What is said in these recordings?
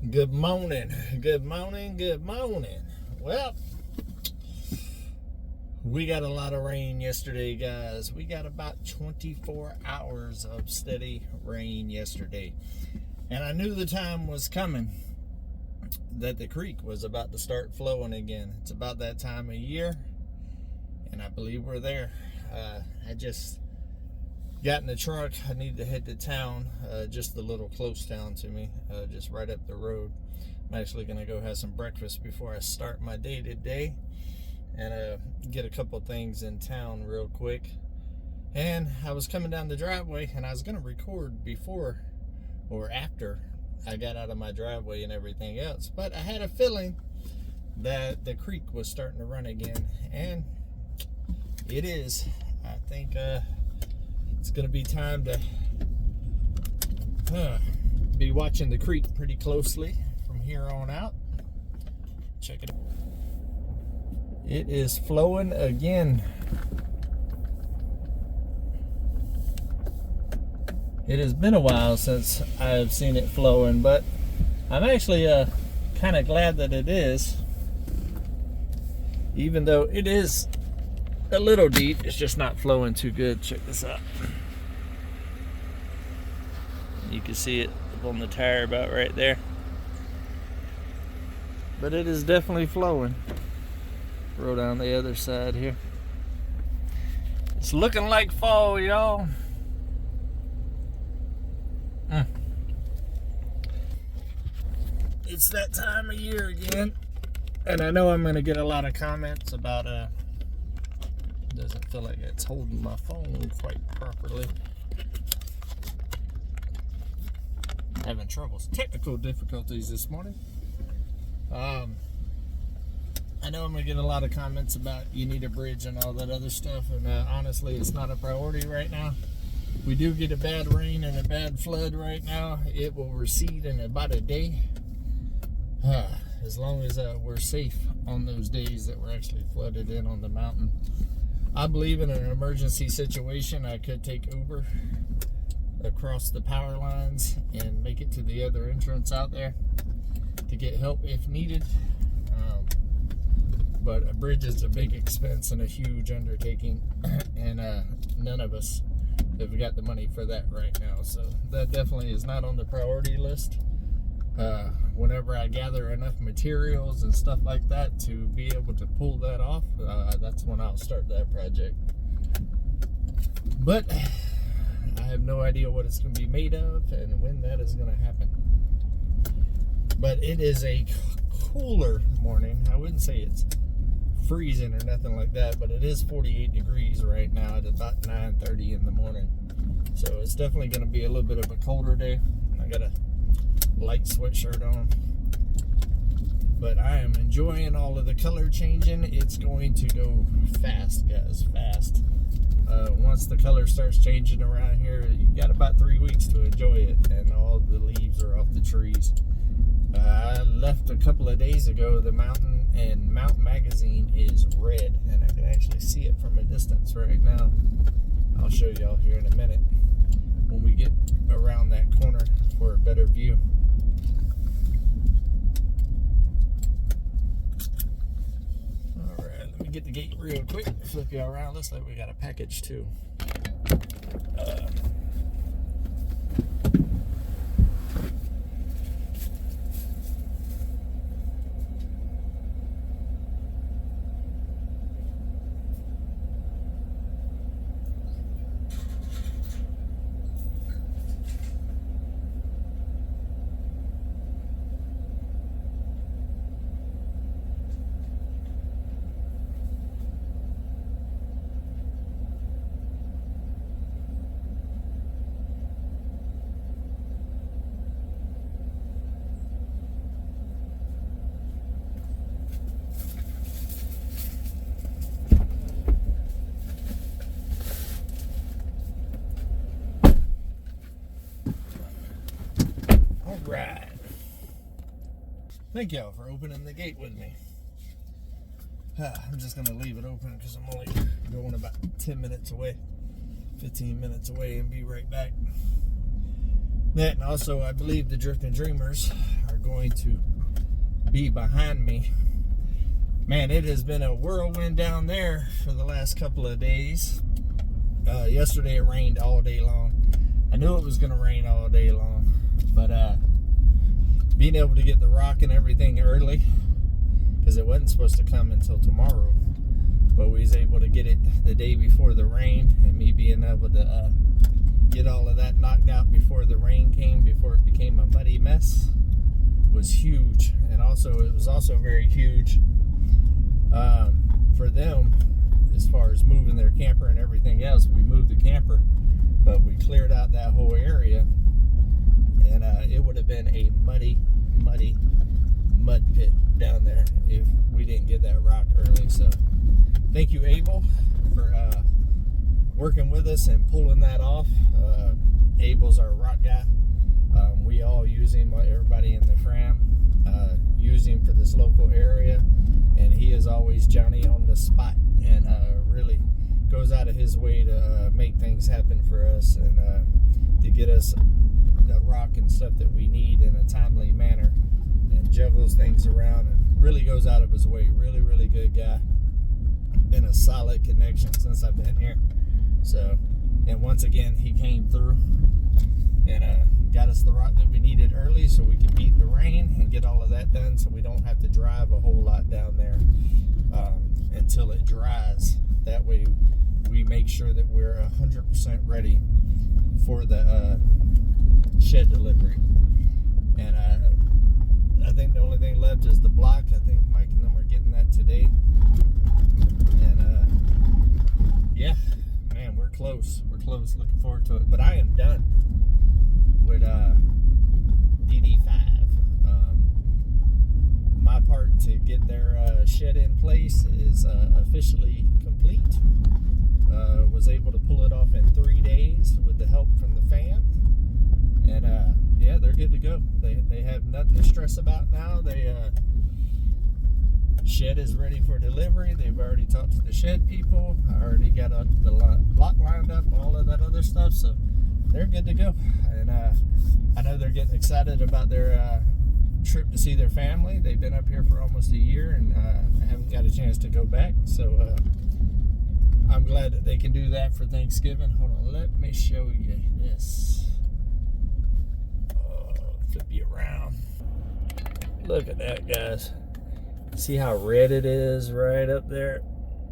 Good morning. Well, we got a lot of rain yesterday, guys. We got about 24 hours of steady rain yesterday. And I knew the time was coming that the creek was about to start flowing again. It's about that time of year, and I believe we're there. I just got in the truck. I need to head to town, just a little close town to me, just right up the road. I'm actually going to go have some breakfast before I start my day today, and get a couple things in town real quick. And I was coming down the driveway, and I was going to record before or after I got out of my driveway and everything else, but I had a feeling that the creek was starting to run again, and it is. I think it's going to be time to be watching the creek pretty closely from here on out. Check it out. It is flowing again. It has been a while since I've seen it flowing, but I'm actually kind of glad that it is. Even though it is a little deep, it's just not flowing too good. Check this out. You can see it up on the tire about right there. But it is definitely flowing. Roll down the other side here. It's looking like fall, y'all. It's that time of year again. And I know I'm going to get a lot of comments about doesn't feel like it's holding my phone quite properly. Having technical difficulties this morning. I know I'm gonna get a lot of comments about you need a bridge and all that other stuff, and honestly, it's not a priority right now. We do get a bad rain and a bad flood right now. It will recede in about a day, as long as we're safe on those days that we're actually flooded in on the mountain. I believe in an emergency situation, I could take Uber across the power lines and make it to the other entrance out there to get help if needed. But a bridge is a big expense and a huge undertaking, and none of us have got the money for that right now. So that definitely is not on the priority list. Whenever I gather enough materials and stuff like that to be able to pull that off, that's when I'll start that project. But I have no idea what it's going to be made of and when that is going to happen. But it is a cooler morning. I wouldn't say it's freezing or nothing like that, but it is 48 degrees right now at about 9:30 in the morning. So it's definitely going to be a little bit of a colder day. I got a light sweatshirt on. But I am enjoying all of the color changing. It's going to go fast, guys, fast. Once the color starts changing around here, you got about 3 weeks to enjoy it, and all the leaves are off the trees. I left a couple of days ago. The mountain and Mount Magazine is red, and I can actually see it from a distance right now. I'll show y'all here in a minute when we get around that corner for a better view. Alright, let me get the gate real quick, flip you around. Looks like we got a package too. Right. Thank y'all for opening the gate with me. I'm just going to leave it open because I'm only going about 10 minutes away, 15 minutes away, and be right back. That, and also I believe the Drifting Dreamers are going to be behind me. Man, it has been a whirlwind down there for the last couple of days. Yesterday it rained all day long. I knew it was going to rain all day long, but being able to get the rock and everything early, because it wasn't supposed to come until tomorrow, but we was able to get it the day before the rain, and me being able to get all of that knocked out before the rain came, before it became a muddy mess, was huge. And also, it was also very huge for them as far as moving their camper and everything else. We moved the camper, but we cleared out that whole area, and it would have been a muddy mud pit down there if we didn't get that rock early. So thank you, Abel, for working with us and pulling that off. Abel's our rock guy. We all use him, everybody in the fram use him for this local area, and he is always Johnny on the spot, and really goes out of his way to make things happen for us, and to get us the rock and stuff that we need in a timely manner, and juggles things around, and really goes out of his way. Really good guy. Been a solid connection since I've been here. So, and once again, he came through and got us the rock that we needed early, so we could beat the rain and get all of that done, so we don't have to drive a whole lot down there until it dries. That way we make sure that we're 100% ready for the shed delivery. And I think the only thing left is the block. I think Mike and them are getting that today. And yeah, man, we're close. Looking forward to it. But I am done with DD5. My part to get their shed in place is officially complete. Was able to pull it off in 3 days with the help from the fam. And yeah, they're good to go. They have nothing to stress about now. Shed is ready for delivery. They've already talked to the shed people. I already got the block lined up, all of that other stuff. So they're good to go. And I know they're getting excited about their trip to see their family. They've been up here for almost a year, and haven't got a chance to go back. So I'm glad that they can do that for Thanksgiving. Hold on, let me show you this. Flip you around. Look at that, guys. See how red it is right up there?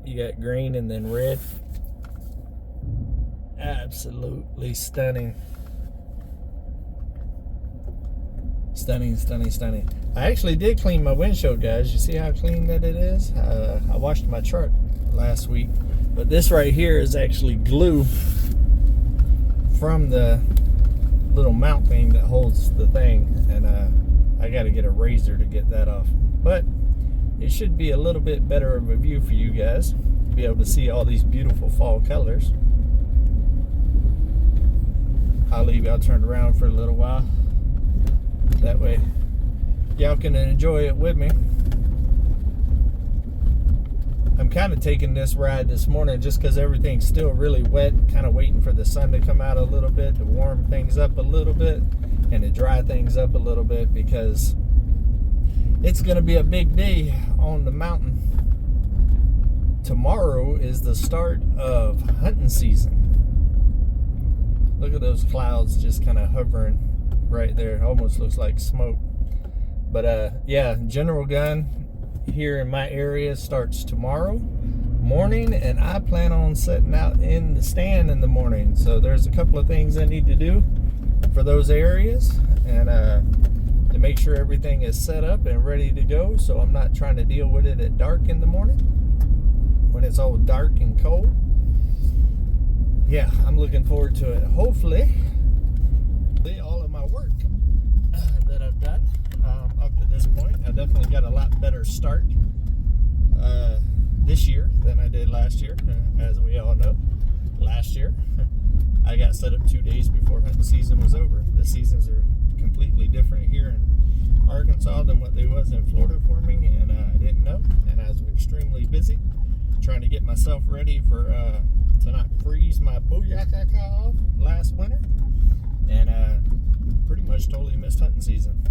You got green and then red. Absolutely stunning. Stunning. I actually did clean my windshield, guys. You see how clean that it is? I washed my truck last week, but this right here is actually glue from the little mount thing that holds the thing, and I got to get a razor to get that off. But it should be a little bit better of a view for you guys to be able to see all these beautiful fall colors. I'll leave y'all turned around for a little while. That way y'all can enjoy it with me. I'm kind of taking this ride this morning just because everything's still really wet, kind of waiting for the sun to come out a little bit to warm things up a little bit and to dry things up a little bit, because it's going to be a big day on the mountain. Tomorrow is the start of hunting season. Look at those clouds just kind of hovering right there. It almost looks like smoke. But yeah, general gun here in my area starts tomorrow morning, and I plan on setting out in the stand in the morning. So there's a couple of things I need to do for those areas, and to make sure everything is set up and ready to go, so I'm not trying to deal with it at dark in the morning when it's all dark and cold. Yeah, I'm looking forward to it. Hopefully all of my work that I've done up to this point, I definitely got a lot better start this year than I did last year. As we all know, last year I got set up 2 days before hunting season was over. The seasons are completely different here in Arkansas than what they was in Florida for me, and I didn't know, and I was extremely busy trying to get myself ready for to not freeze my booyaka off last winter, and pretty much totally missed hunting season.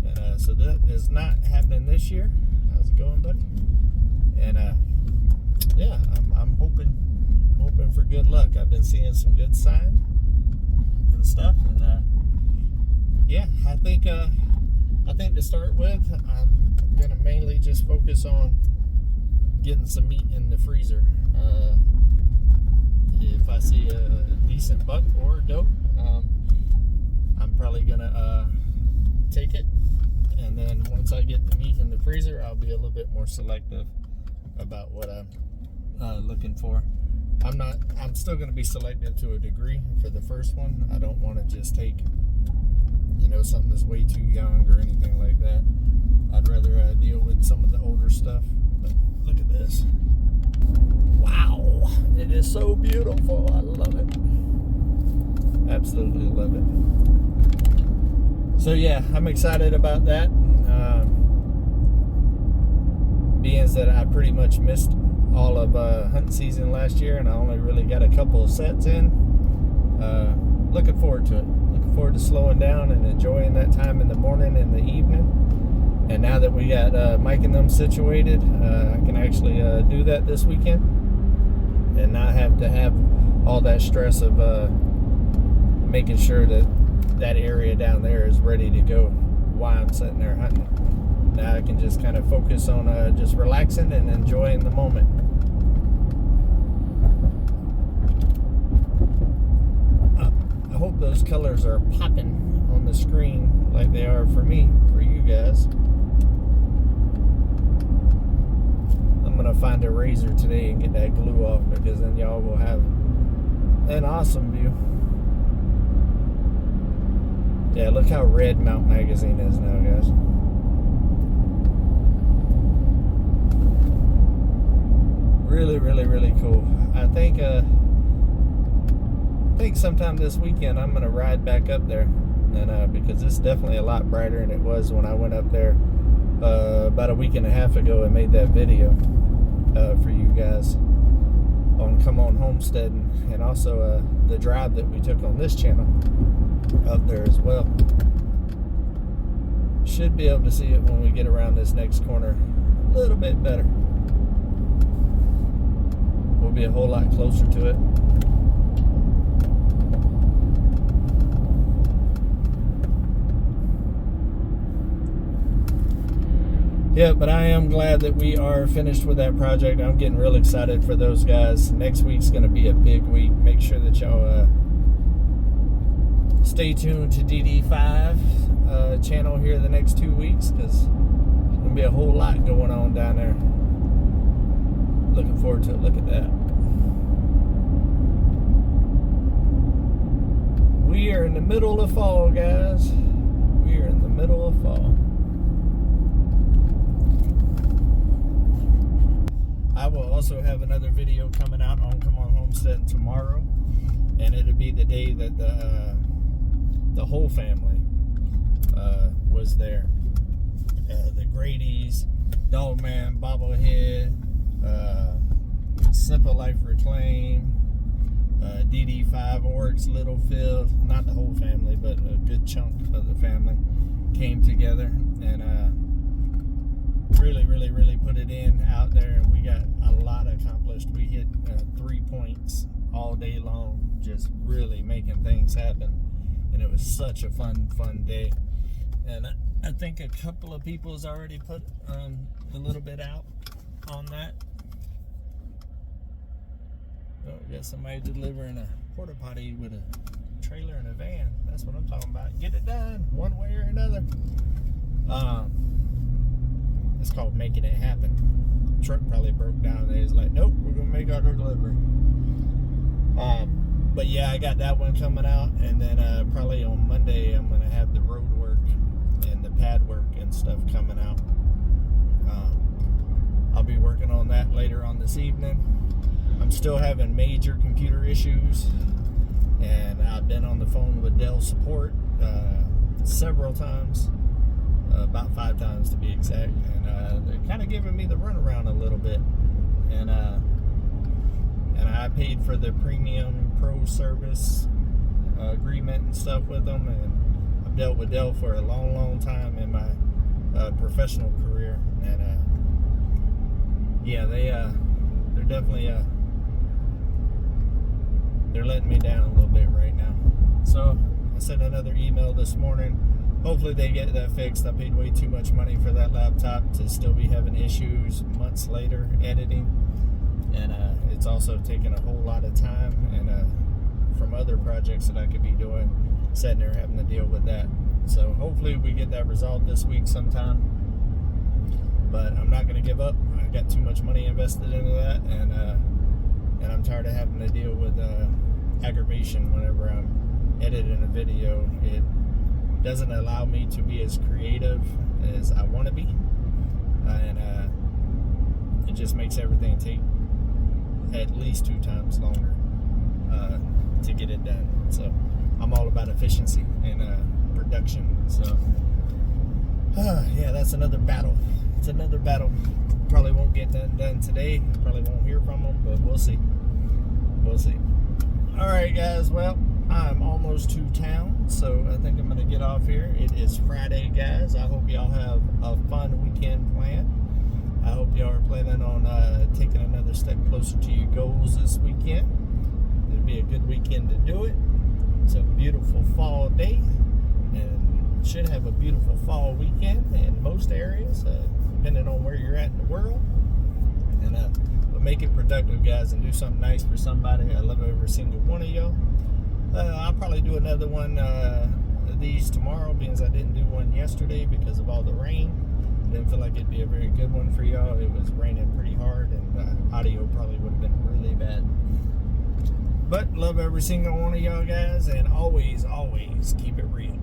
And So that is not happening this year. How's it going, buddy? And yeah, I'm hoping for good luck. I've been seeing some good signs and stuff, and yeah, I think to start with, I'm gonna mainly just focus on getting some meat in the freezer. If I see a decent buck or a doe, I'm probably gonna take it, and then once I get the meat in the freezer, I'll be a little bit more selective about what I'm looking for. I'm still going to be selective to a degree for the first one. I don't want to just take, something that's way too young or anything like that. I'd rather deal with some of the older stuff. But look at this. Wow, it is so beautiful. I love it. Absolutely love it. So yeah, I'm excited about that. Being that I pretty much missed all of hunting season last year, and I only really got a couple of sets in. Looking forward to it. Looking forward to slowing down and enjoying that time in the morning and the evening. And now that we got Mike and them situated, I can actually do that this weekend and not have to have all that stress of making sure that area down there is ready to go while I'm sitting there hunting. Now I can just kind of focus on just relaxing and enjoying the moment. I hope those colors are popping on the screen like they are for me, for you guys. I'm going to find a razor today and get that glue off, because then y'all will have an awesome view. Yeah, look how red Mount Magazine is now, guys. Really, really, really cool. I think sometime this weekend I'm gonna ride back up there, and because it's definitely a lot brighter than it was when I went up there about a week and a half ago and made that video for you guys on Come On Homesteading, and also the drive that we took on this channel up there as well. Should be able to see it when we get around this next corner a little bit better. We'll be a whole lot closer to it. Yeah, but I am glad that we are finished with that project. I'm getting real excited for those guys. Next week's going to be a big week. Make sure that y'all stay tuned to DD5 channel here the next 2 weeks, because there's going to be a whole lot going on down there. Looking forward to it. Look at that. We are in the middle of fall, guys. We are in the middle of fall. I will also have another video coming out on Come On Homesteading tomorrow, and it'll be the day that the whole family was there. The Grady's, Dogman, Bobblehead, Simple Life Reclaim, DD5, Oryx, Littlefield. Not the whole family, but a good chunk of the family came together and really, really, really put it in out there, and we got a lot accomplished. We hit 3 points all day long, just really making things happen, and it was such a fun day. And I think a couple of people has already put a little bit out on that. Oh, we got somebody delivering a porta potty with a trailer and a van. That's what I'm talking about. Get it done one way or another. It's called making it happen. The truck probably broke down there. He's like, nope, we're gonna make our delivery. But yeah, I got that one coming out, and then probably on Monday I'm gonna have the road work and the pad work and stuff coming out. I'll be working on that later on this evening. I'm still having major computer issues, and I've been on the phone with Dell support several times, about 5 times to be exact, and they're kind of giving me the runaround a little bit, and I paid for the premium pro service agreement and stuff with them, and I've dealt with Dell for a long time in my professional career, and yeah, they're definitely they're letting me down a little bit right now. So I sent another email this morning. Hopefully they get that fixed. I paid way too much money for that laptop to still be having issues months later editing, and it's also taking a whole lot of time and from other projects that I could be doing, sitting there having to deal with that. So hopefully we get that resolved this week sometime, but I'm not going to give up. I got too much money invested into that, and I'm tired of having to deal with aggravation whenever I'm editing a video. It doesn't allow me to be as creative as I want to be, and it just makes everything take at least 2 times longer to get it done. So I'm all about efficiency and production. So yeah, that's another battle. It's another battle. Probably won't get done today. Probably won't hear from them, but we'll see. We'll see. All right, guys. Well, I'm almost to town, so I think I'm going to get off here. It is Friday, guys. I hope y'all have a fun weekend planned. I hope y'all are planning on taking another step closer to your goals this weekend. It'll be a good weekend to do it. It's a beautiful fall day, and should have a beautiful fall weekend in most areas, depending on where you're at in the world. And but make it productive, guys, and do something nice for somebody. I love every single one of y'all. I'll probably do another one of these tomorrow, being as I didn't do one yesterday because of all the rain. I didn't feel like it'd be a very good one for y'all. It was raining pretty hard, and audio probably would have been really bad. But love every single one of y'all guys, and always, always keep it real.